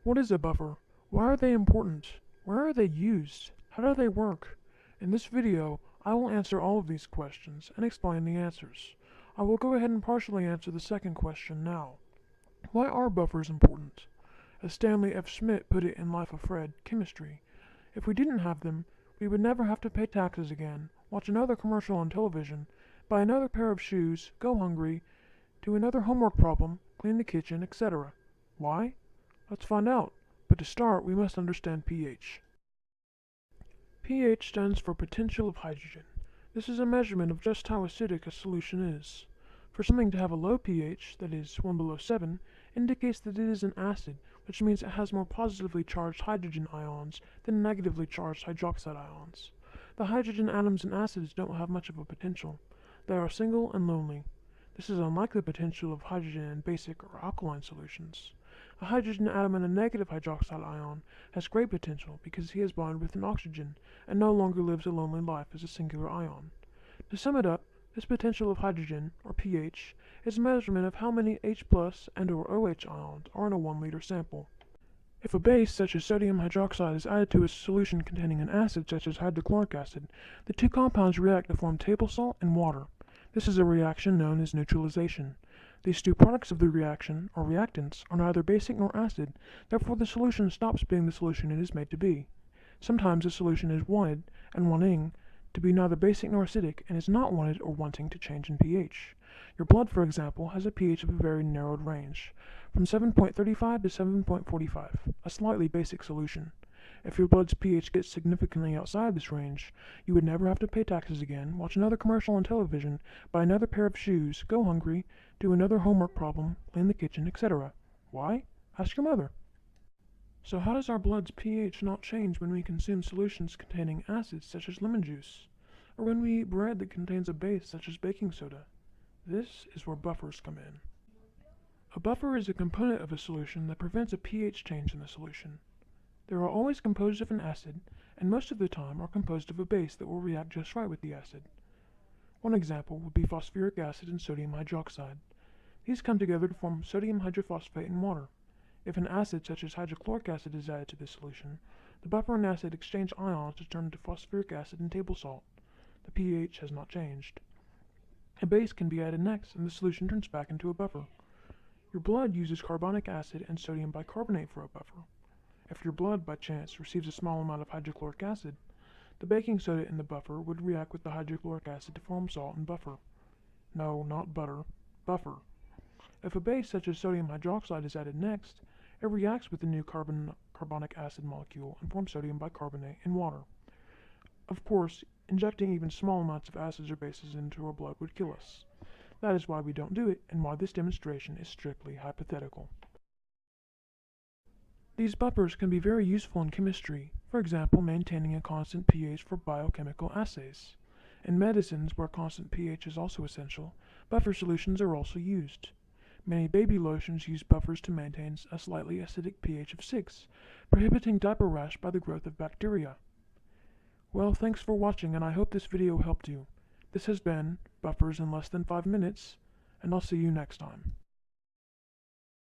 What is a buffer? Why are they important? Where are they used? How do they work? In this video, I will answer all of these questions and explain the answers. I will go ahead and partially answer the second question now. Why are buffers important? As Stanley F. Schmidt put it in Life of Fred, Chemistry, if we didn't have them, we would never have to pay taxes again, watch another commercial on television, buy another pair of shoes, go hungry, do another homework problem, clean the kitchen, etc. Why? Let's find out. But to start, we must understand pH. pH stands for potential of hydrogen. This is a measurement of just how acidic a solution is. For something to have a low pH, that is, 1 below 7, indicates that it is an acid, which means it has more positively charged hydrogen ions than negatively charged hydroxide ions. The hydrogen atoms in acids don't have much of a potential. They are single and lonely. This is unlike the potential of hydrogen in basic or alkaline solutions. A hydrogen atom in a negative hydroxide ion has great potential because he has bonded with an oxygen and no longer lives a lonely life as a singular ion. To sum it up, this potential of hydrogen, or pH, is a measurement of how many H+ and/or OH ions are in a 1 liter sample. If a base, such as sodium hydroxide, is added to a solution containing an acid, such as hydrochloric acid, the two compounds react to form table salt and water. This is a reaction known as neutralization. These two products of the reaction, or reactants, are neither basic nor acid, therefore the solution stops being the solution it is made to be. Sometimes a solution is wanted and wanting to be neither basic nor acidic, and is not wanted or wanting to change in pH. Your blood, for example, has a pH of a very narrowed range, from 7.35 to 7.45, a slightly basic solution. If your blood's pH gets significantly outside this range, you would never have to pay taxes again, watch another commercial on television, buy another pair of shoes, go hungry, do another homework problem, clean the kitchen, etc. Why? Ask your mother. So how does our blood's pH not change when we consume solutions containing acids such as lemon juice, or when we eat bread that contains a base such as baking soda? This is where buffers come in. A buffer is a component of a solution that prevents a pH change in the solution. They are always composed of an acid, and most of the time are composed of a base that will react just right with the acid. One example would be phosphoric acid and sodium hydroxide. These come together to form sodium hydrophosphate and water. If an acid such as hydrochloric acid is added to this solution, the buffer and acid exchange ions to turn into phosphoric acid and table salt. The pH has not changed. A base can be added next, and the solution turns back into a buffer. Your blood uses carbonic acid and sodium bicarbonate for a buffer. If your blood, by chance, receives a small amount of hydrochloric acid, the baking soda in the buffer would react with the hydrochloric acid to form salt and buffer. No, not butter. Buffer. If a base such as sodium hydroxide is added next, it reacts with the new carbonic acid molecule and forms sodium bicarbonate in water. Of course, injecting even small amounts of acids or bases into our blood would kill us. That is why we don't do it, and why this demonstration is strictly hypothetical. These buffers can be very useful in chemistry, for example, maintaining a constant pH for biochemical assays. In medicines, where constant pH is also essential, buffer solutions are also used. Many baby lotions use buffers to maintain a slightly acidic pH of 6, prohibiting diaper rash by the growth of bacteria. Well, thanks for watching, and I hope this video helped you. This has been Buffers in Less Than 5 Minutes, and I'll see you next time.